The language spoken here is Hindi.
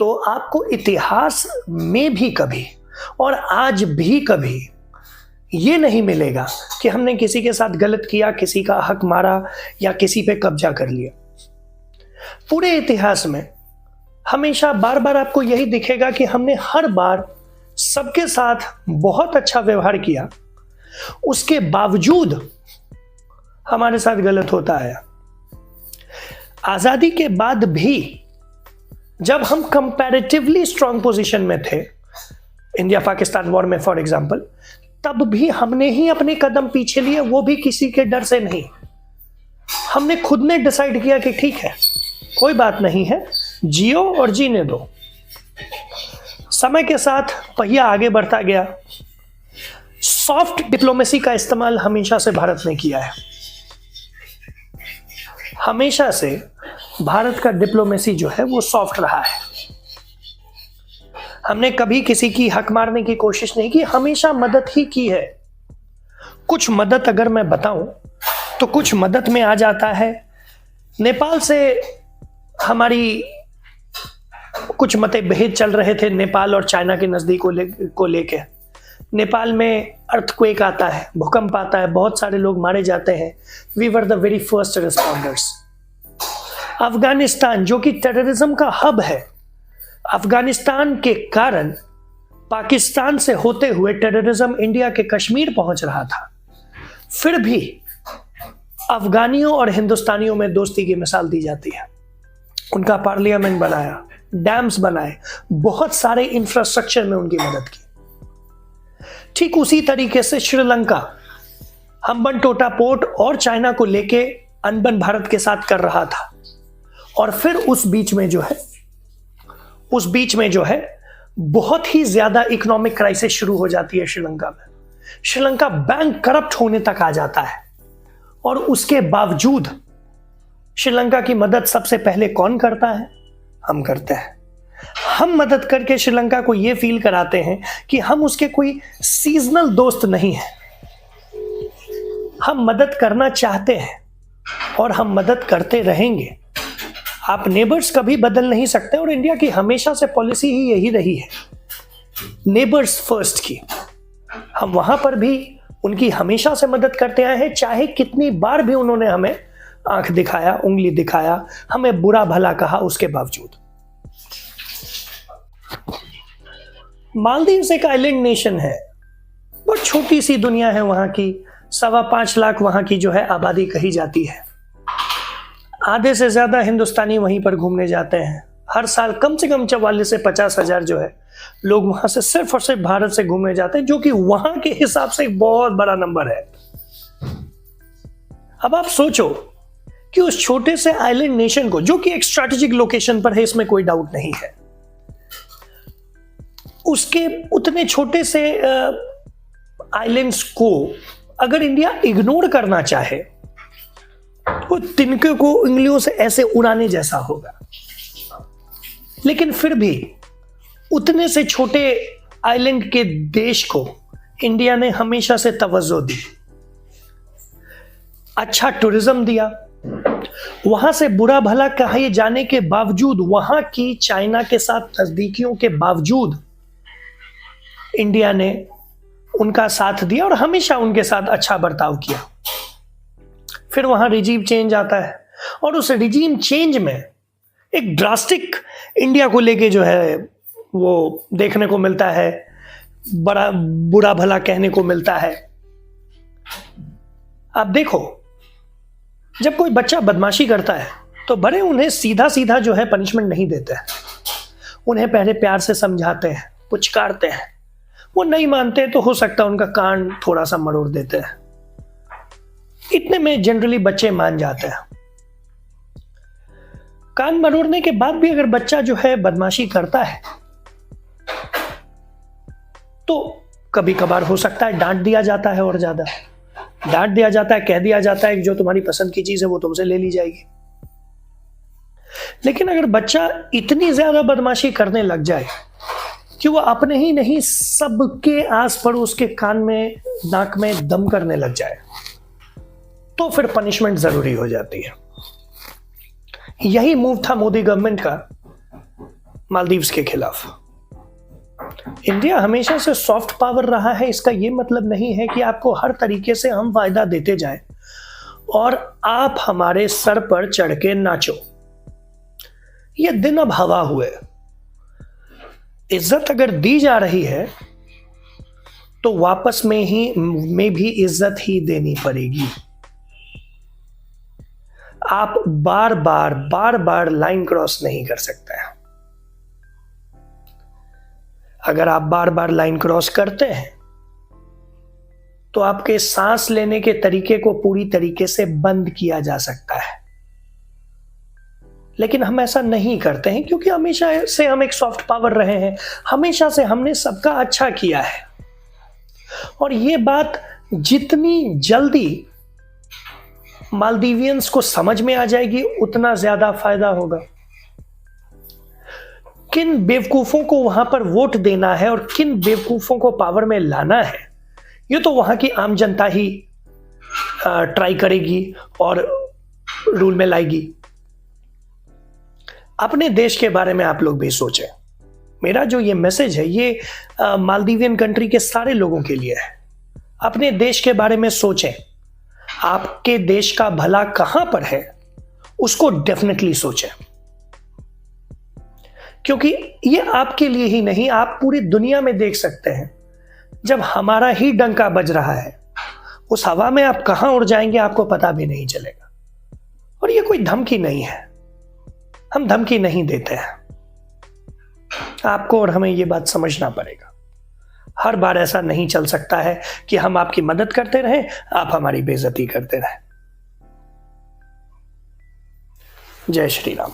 तो आपको इतिहास में भी कभी और आज भी कभी ये नहीं मिलेगा कि हमने किसी के साथ गलत किया, किसी का हक मारा या किसी पे कब्जा कर लिया। पूरे इतिहास में हमेशा बार बार आपको यही दिखेगा कि हमने हर बार सबके साथ बहुत अच्छा व्यवहार किया, उसके बावजूद हमारे साथ गलत होता है। आजादी के बाद भी जब हम कंपैरेटिवली स्ट्रांग पोजीशन में थे, इंडिया पाकिस्तान वॉर में फॉर एग्जांपल, तब भी हमने ही अपने कदम पीछे लिए, वो भी किसी के डर से नहीं। हमने खुद ने डिसाइड किया कि ठीक है, कोई बात नहीं है, जियो और जीने दो। समय के साथ पहिया आगे बढ़ता गया। सॉफ्ट डिप्लोमेसी का इस्तेमाल हमेशा से भारत ने किया है। हमेशा से भारत का डिप्लोमेसी जो है वो सॉफ्ट रहा है। हमने कभी किसी की हक मारने की कोशिश नहीं की, हमेशा मदद ही की है। कुछ मदद अगर मैं बताऊं तो कुछ मदद में आ जाता है, नेपाल से हमारी कुछ मतभेद चल रहे थे नेपाल और चाइना के नजदीक को लेके। नेपाल में अर्थक्वेक आता है, भूकंप आता है, बहुत सारे लोग मारे जाते हैं। We were the very first responders. Afghanistan जो कि टेररिज्म का हब है, अफगानिस्तान के कारण पाकिस्तान से होते हुए टेररिज्म इंडिया के कश्मीर पहुंच रहा था। फिर भी अफगानियों और हिंदुस्तानियों में दोस्ती की मिसाल दी जाती है। उनका पार्लियामेंट बनाया, डैम्स बनाए, बहुत सारे इंफ्रास्ट्रक्चर में उनकी मदद की। ठीक उसी तरीके से श्रीलंका हम्बन टोटा पोर्ट और चाइना को लेके अनबन भारत के साथ कर रहा था, और फिर उस बीच में जो है बहुत ही ज्यादा इकोनॉमिक क्राइसिस शुरू हो जाती है श्रीलंका में। श्रीलंका बैंक करप्ट होने तक आ जाता है, और उसके बावजूद श्रीलंका की मदद सबसे पहले कौन करता है? हम करते हैं। हम मदद करके श्रीलंका को यह फील कराते हैं कि हम उसके कोई सीजनल दोस्त नहीं हैं। हम मदद करना चाहते हैं और हम मदद करते रहेंगे। आप नेबर्स कभी बदल नहीं सकते, और इंडिया की हमेशा से पॉलिसी ही यही रही है, नेबर्स फर्स्ट की। हम वहां पर भी उनकी हमेशा से मदद करते आए हैं, चाहे कितनी बार भी उन्होंने हमें आंख दिखाया, उंगली दिखाया, हमें बुरा भला कहा, उसके बावजूद। मालदीव्स एक आइलैंड नेशन है, बहुत छोटी सी दुनिया है वहां की। 5.25 लाख वहां की जो है आबादी कही जाती है। आधे से ज्यादा हिंदुस्तानी वहीं पर घूमने जाते हैं। हर साल कम से कम 44 से 50 हजार जो है लोग वहां से सिर्फ और सिर्फ भारत से घूमने जाते हैं, जो कि वहां के हिसाब से एक बहुत बड़ा नंबर है। अब आप सोचो कि उस छोटे से आइलैंड नेशन को, जो कि एक स्ट्रैटेजिक लोकेशन पर है, इसमें कोई डाउट नहीं है, उसके उतने छोटे से आइलैंड्स को अगर इंडिया इग्नोर करना चाहे तो तिनके को उंगलियों से ऐसे उड़ाने जैसा होगा। लेकिन फिर भी उतने से छोटे आइलैंड के देश को इंडिया ने हमेशा से तवज्जो दी, अच्छा टूरिज्म दिया। वहां से बुरा भला कहे जाने के बावजूद, वहां की चाइना के साथ नजदीकियों के बावजूद इंडिया ने उनका साथ दिया और हमेशा उनके साथ अच्छा बर्ताव किया। फिर वहां रिजीम चेंज आता है, और उस रिजीम चेंज में एक ड्रास्टिक इंडिया को लेके जो है वो देखने को मिलता है, बड़ा बुरा भला कहने को मिलता है। आप देखो, जब कोई बच्चा बदमाशी करता है तो बड़े उन्हें सीधा सीधा जो है पनिशमेंट नहीं देते हैं, उन्हें पहले प्यार से समझाते हैं, पुचकारते हैं। वो नहीं मानते तो हो सकता है उनका कान थोड़ा सा मरोड़ देते हैं। इतने में जनरली बच्चे मान जाते हैं। कान मरोड़ने के बाद भी अगर बच्चा जो है बदमाशी करता है तो कभी कभार हो सकता है डांट दिया जाता है, और ज्यादा डांट दिया जाता है, कह दिया जाता है कि जो तुम्हारी पसंद की चीज है वो तुमसे ले ली जाएगी। लेकिन अगर बच्चा इतनी ज्यादा बदमाशी करने लग जाए कि वो अपने ही नहीं सबके आस पड़ोस के कान में, नाक में दम करने लग जाए, तो फिर पनिशमेंट जरूरी हो जाती है। यही मूव था मोदी गवर्नमेंट का। मालदीव्स के खिलाफ। इंडिया हमेशा से सॉफ्ट पावर रहा है, इसका यह मतलब नहीं है कि आपको हर तरीके से हम वायदा देते जाएं और आप हमारे सर पर चढ़ के नाचो। ये दिन अब हवा हुए। इज्जत अगर दी जा रही है तो वापस में भी इज्जत ही देनी पड़ेगी। आप बार बार लाइन क्रॉस नहीं कर सकते हैं। अगर आप बार बार लाइन क्रॉस करते हैं तो आपके सांस लेने के तरीके को पूरी तरीके से बंद किया जा सकता है, लेकिन हम ऐसा नहीं करते हैं क्योंकि हमेशा से हम एक सॉफ्ट पावर रहे हैं। हमेशा से हमने सबका अच्छा किया है और ये बात जितनी जल्दी मालदीवियंस को समझ में आ जाएगी उतना ज्यादा फायदा होगा। किन बेवकूफों को वहां पर वोट देना है और किन बेवकूफों को पावर में लाना है, ये तो वहां की आम जनता ही ट्राई करेगी और रूल में लाएगी। अपने देश के बारे में आप लोग भी सोचें। मेरा जो ये मैसेज है ये मालदीवियन कंट्री के सारे लोगों के लिए है। अपने देश के बारे में सोचें। आपके देश का भला कहां पर है उसको डेफिनेटली सोचें, क्योंकि ये आपके लिए ही नहीं, आप पूरी दुनिया में देख सकते हैं जब हमारा ही डंका बज रहा है उस हवा में आप कहां उड़ जाएंगे आपको पता भी नहीं चलेगा। और ये कोई धमकी नहीं है, हम धमकी नहीं देते हैं। आपको और हमें ये बात समझना पड़ेगा। हर बार ऐसा नहीं चल सकता है कि हम आपकी मदद करते रहें, आप हमारी बेइज्जती करते रहें। जय श्री राम।